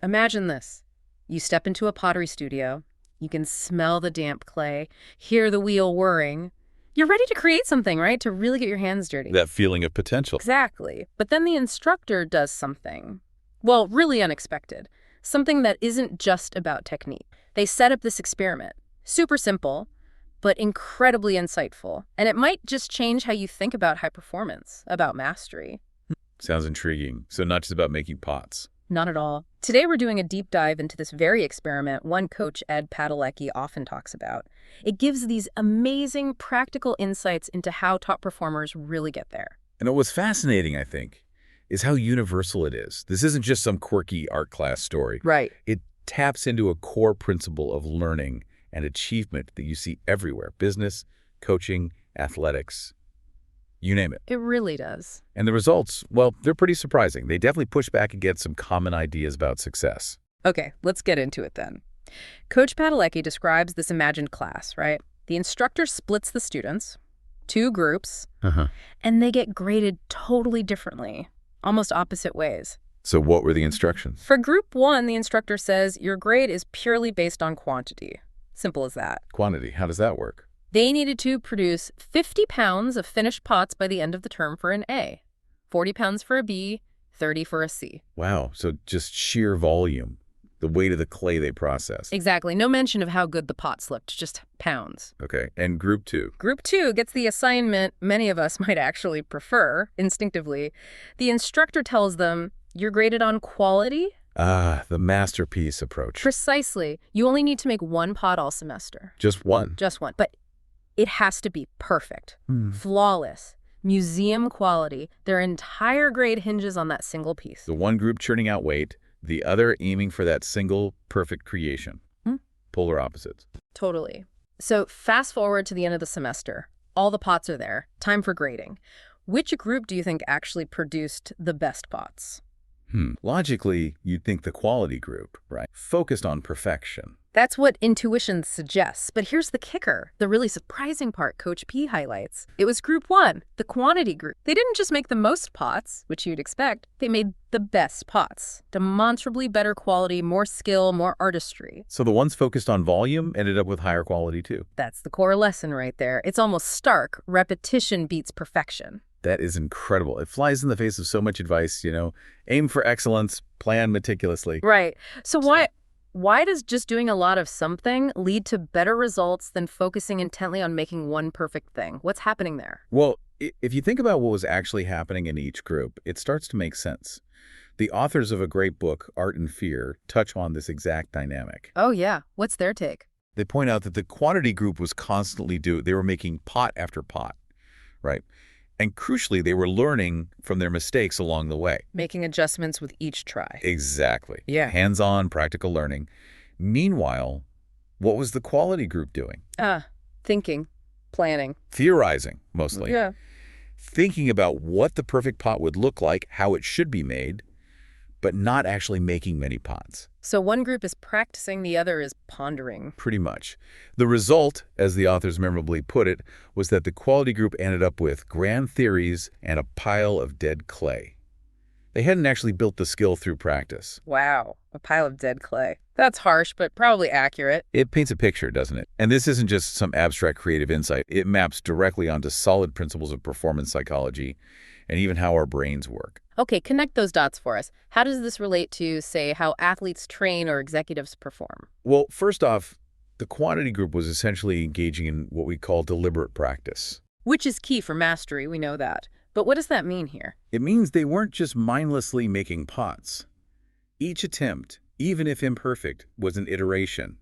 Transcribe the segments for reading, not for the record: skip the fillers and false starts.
Imagine this. You step into a pottery studio. You can smell the damp clay, hear the wheel whirring. You're ready to create something, right? To really get your hands dirty. That feeling of potential. Exactly. But then the instructor does something, well, really unexpected. Something that isn't just about technique. They set up this experiment. Super simple, but incredibly insightful. And it might just change how you think about high performance, about mastery. Sounds intriguing. So not just about making pots. Not at all. Today we're doing a deep dive into this very experiment one coach, Ed Padalecki, often talks about. It gives these amazing practical insights into how top performers really get there. And what was fascinating, I think, is how universal it is. This isn't just some quirky art class story. Right. It taps into a core principle of learning and achievement that you see everywhere. Business, coaching, athletics, you name it. It really does. And the results, well, they're pretty surprising. They definitely push back against some common ideas about success. Okay, let's get into it then. Coach Padalecki describes this imagined class, right? The instructor splits the students, two groups, and they get graded totally differently, almost opposite ways. So what were the instructions? For group one, the instructor says your grade is purely based on quantity. Simple as that. Quantity, how does that work? They needed to produce 50 pounds of finished pots by the end of the term for an A, 40 pounds for a B, 30 for a C. Wow, so just sheer volume, the weight of the clay they processed. Exactly. No mention of how good the pots looked, just pounds. Okay, and group two? Group two gets the assignment many of us might actually prefer, instinctively. The instructor tells them, you're graded on quality. Ah, the masterpiece approach. Precisely. You only need to make one pot all semester. Just one? Just one. But it has to be perfect, flawless, museum quality. Their entire grade hinges on that single piece. The one group churning out weight, the other aiming for that single perfect creation. Polar opposites. Totally. So fast forward to the end of the semester. All the pots are there. Time for grading. Which group do you think actually produced the best pots? Logically, you'd think the quality group, right? Focused on perfection. That's what intuition suggests. But here's the kicker, the really surprising part Coach P highlights. It was group one, the quantity group. They didn't just make the most pots, which you'd expect. They made the best pots. Demonstrably better quality, more skill, more artistry. So the ones focused on volume ended up with higher quality too. That's the core lesson right there. It's almost stark. Repetition beats perfection. That is incredible. It flies in the face of so much advice, aim for excellence, plan meticulously. Right. So why does just doing a lot of something lead to better results than focusing intently on making one perfect thing? What's happening there? Well, if you think about what was actually happening in each group, it starts to make sense. The authors of a great book, Art and Fear, touch on this exact dynamic. Oh, yeah. What's their take? They point out that the quantity group was constantly they were making pot after pot, right? And crucially, they were learning from their mistakes along the way. Making adjustments with each try. Exactly. Yeah. Hands-on, practical learning. Meanwhile, what was the quality group doing? Thinking, planning. Theorizing, mostly. Yeah. Thinking about what the perfect pot would look like, how it should be made, but not actually making many pots. So one group is practicing, the other is pondering. Pretty much. The result, as the authors memorably put it, was that the quality group ended up with grand theories and a pile of dead clay. They hadn't actually built the skill through practice. Wow, a pile of dead clay. That's harsh, but probably accurate. It paints a picture, doesn't it? And this isn't just some abstract creative insight. It maps directly onto solid principles of performance psychology and even how our brains work. Okay, connect those dots for us. How does this relate to, say, how athletes train or executives perform? Well, first off, the quantity group was essentially engaging in what we call deliberate practice. Which is key for mastery, we know that. But what does that mean here? It means they weren't just mindlessly making pots. Each attempt, even if imperfect, was an iteration.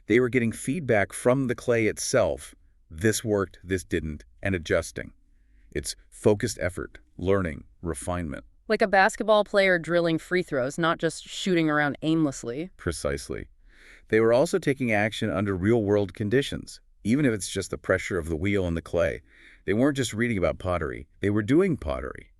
They were getting feedback from the clay itself. This worked, this didn't, and adjusting. It's focused effort, learning, refinement. Like a basketball player drilling free throws, not just shooting around aimlessly. Precisely. They were also taking action under real-world conditions, even if it's just the pressure of the wheel and the clay. They weren't just reading about pottery. They were doing pottery.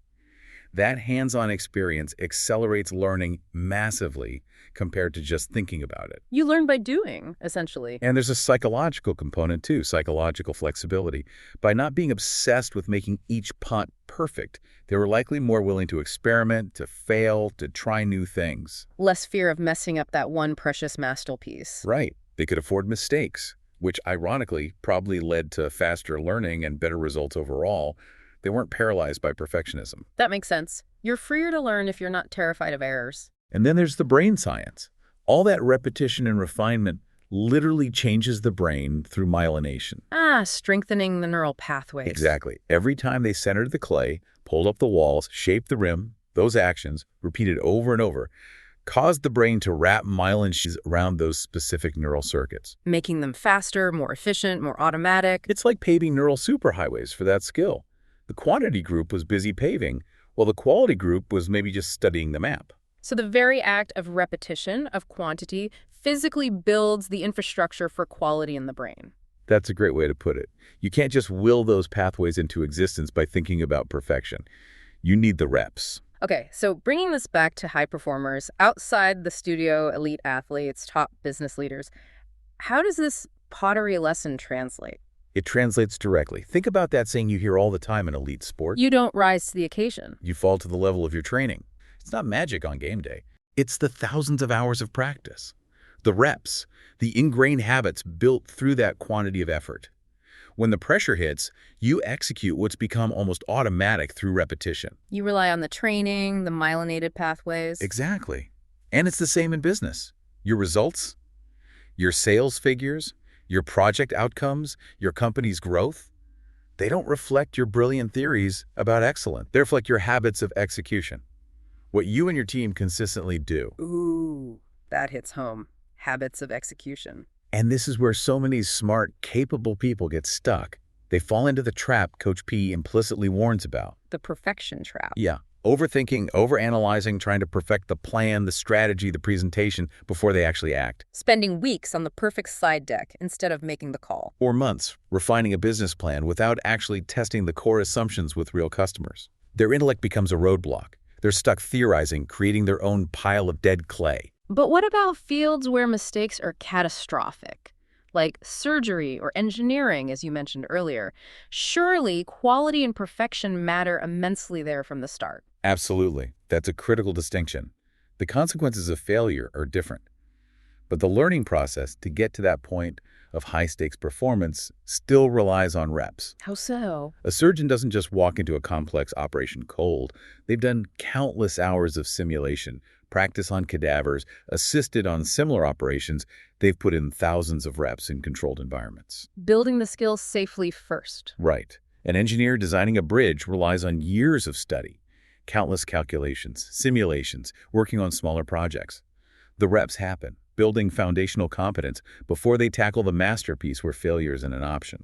That hands-on experience accelerates learning massively compared to just thinking about it. You learn by doing, essentially. And there's a psychological component too, psychological flexibility. By not being obsessed with making each pot perfect, they were likely more willing to experiment, to fail, to try new things. Less fear of messing up that one precious masterpiece. Right. They could afford mistakes, which ironically probably led to faster learning and better results overall. They weren't paralyzed by perfectionism. That makes sense. You're freer to learn if you're not terrified of errors. And then there's the brain science. All that repetition and refinement literally changes the brain through myelination. Strengthening the neural pathways. Exactly. Every time they centered the clay, pulled up the walls, shaped the rim, those actions, repeated over and over, caused the brain to wrap myelin sheaths around those specific neural circuits. Making them faster, more efficient, more automatic. It's like paving neural superhighways for that skill. The quantity group was busy paving, while the quality group was maybe just studying the map. So the very act of repetition, of quantity, physically builds the infrastructure for quality in the brain. That's a great way to put it. You can't just will those pathways into existence by thinking about perfection. You need the reps. Okay, so bringing this back to high performers, outside the studio, elite athletes, top business leaders, how does this pottery lesson translate? It translates directly. Think about that saying you hear all the time in elite sport. You don't rise to the occasion. You fall to the level of your training. It's not magic on game day. It's the thousands of hours of practice. The reps, the ingrained habits built through that quantity of effort. When the pressure hits, you execute what's become almost automatic through repetition. You rely on the training, the myelinated pathways. Exactly. And it's the same in business. Your results, your sales figures, your project outcomes, your company's growth, they don't reflect your brilliant theories about excellence. They reflect your habits of execution. What you and your team consistently do. Ooh, that hits home. Habits of execution. And this is where so many smart, capable people get stuck. They fall into the trap Coach P implicitly warns about. The perfection trap. Yeah. Overthinking, overanalyzing, trying to perfect the plan, the strategy, the presentation before they actually act. Spending weeks on the perfect slide deck instead of making the call. Or months refining a business plan without actually testing the core assumptions with real customers. Their intellect becomes a roadblock. They're stuck theorizing, creating their own pile of dead clay. But what about fields where mistakes are catastrophic? Like surgery or engineering, as you mentioned earlier. Surely quality and perfection matter immensely there from the start. Absolutely. That's a critical distinction. The consequences of failure are different. But the learning process to get to that point of high-stakes performance still relies on reps. How so? A surgeon doesn't just walk into a complex operation cold. They've done countless hours of simulation, practice on cadavers, assisted on similar operations. They've put in thousands of reps in controlled environments. Building the skills safely first. Right. An engineer designing a bridge relies on years of study, countless calculations, simulations, working on smaller projects. The reps happen, building foundational competence before they tackle the masterpiece where failure isn't an option.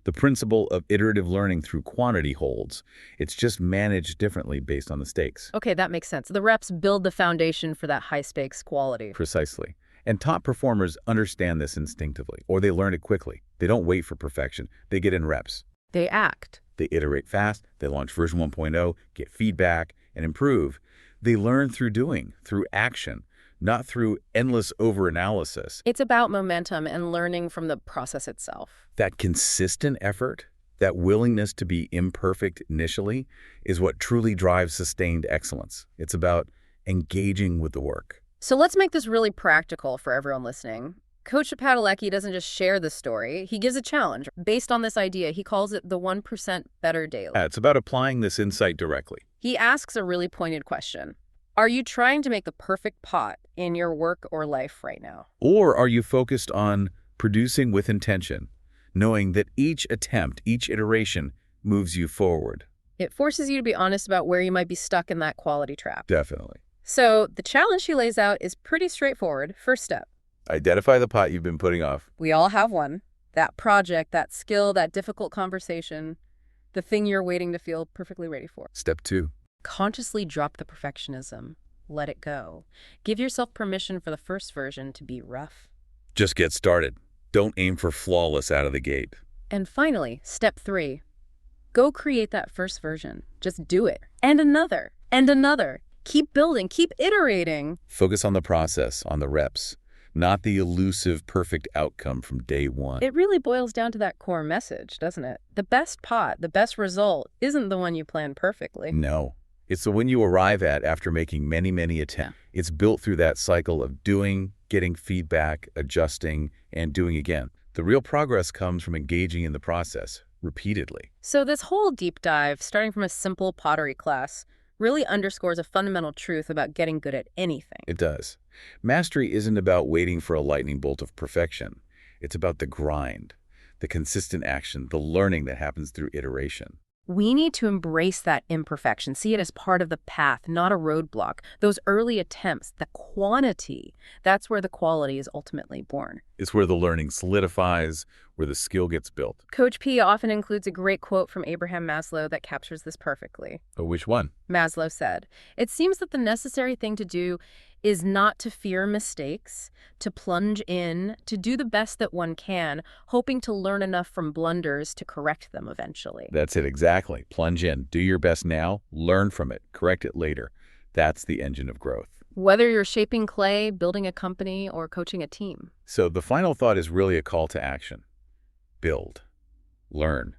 The principle of iterative learning through quantity holds. It's just managed differently based on the stakes. Okay, that makes sense. The reps build the foundation for that high-stakes quality. Precisely. And top performers understand this instinctively, or they learn it quickly. They don't wait for perfection. They get in reps. They act. They iterate fast. They launch version 1.0, get feedback, and improve. They learn through doing, through action, not through endless overanalysis. It's about momentum and learning from the process itself. That consistent effort, that willingness to be imperfect initially, is what truly drives sustained excellence. It's about engaging with the work. So let's make this really practical for everyone listening. Coach Padalecki doesn't just share the story. He gives a challenge. Based on this idea, he calls it the 1% better daily. It's about applying this insight directly. He asks a really pointed question. Are you trying to make the perfect pot in your work or life right now? Or are you focused on producing with intention, knowing that each attempt, each iteration moves you forward? It forces you to be honest about where you might be stuck in that quality trap. Definitely. So the challenge he lays out is pretty straightforward. First step. Identify the pot you've been putting off. We all have one. That project, that skill, that difficult conversation, the thing you're waiting to feel perfectly ready for. Step 2. Consciously drop the perfectionism. Let it go. Give yourself permission for the first version to be rough. Just get started. Don't aim for flawless out of the gate. And finally, step 3. Go create that first version. Just do it. And another. And another. Keep building. Keep iterating. Focus on the process, on the reps, not the elusive perfect outcome from day one. It really boils down to that core message, doesn't it? The best pot, the best result, isn't the one you planned perfectly. No. It's the one you arrive at after making many, many attempts. It's built through that cycle of doing, getting feedback, adjusting, and doing again. The real progress comes from engaging in the process repeatedly. So this whole deep dive, starting from a simple pottery class, really underscores a fundamental truth about getting good at anything. It does. Mastery isn't about waiting for a lightning bolt of perfection. It's about the grind, the consistent action, the learning that happens through iteration. We need to embrace that imperfection, see it as part of the path, not a roadblock. Those early attempts, the quantity, that's where the quality is ultimately born. It's where the learning solidifies, where the skill gets built. Coach P often includes a great quote from Abraham Maslow that captures this perfectly. Oh, which one? Maslow said, "It seems that the necessary thing to do is not to fear mistakes, to plunge in, to do the best that one can, hoping to learn enough from blunders to correct them eventually." That's it, exactly. Plunge in. Do your best now, learn from it, correct it later. That's the engine of growth. Whether you're shaping clay, building a company, or coaching a team. So the final thought is really a call to action. Build, learn,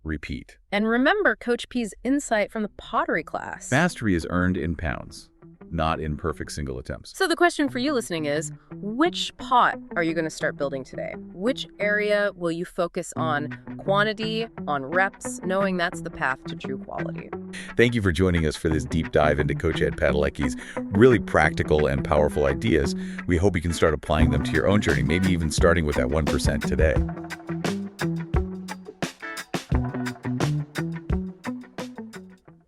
repeat. And remember Coach P's insight from the pottery class. Mastery is earned in pounds, not in perfect single attempts. So the question for you listening is, which pot are you going to start building today? Which area will you focus on quantity, on reps, knowing that's the path to true quality? Thank you for joining us for this deep dive into Coach Ed Padalecki's really practical and powerful ideas. We hope you can start applying them to your own journey, maybe even starting with that 1% today.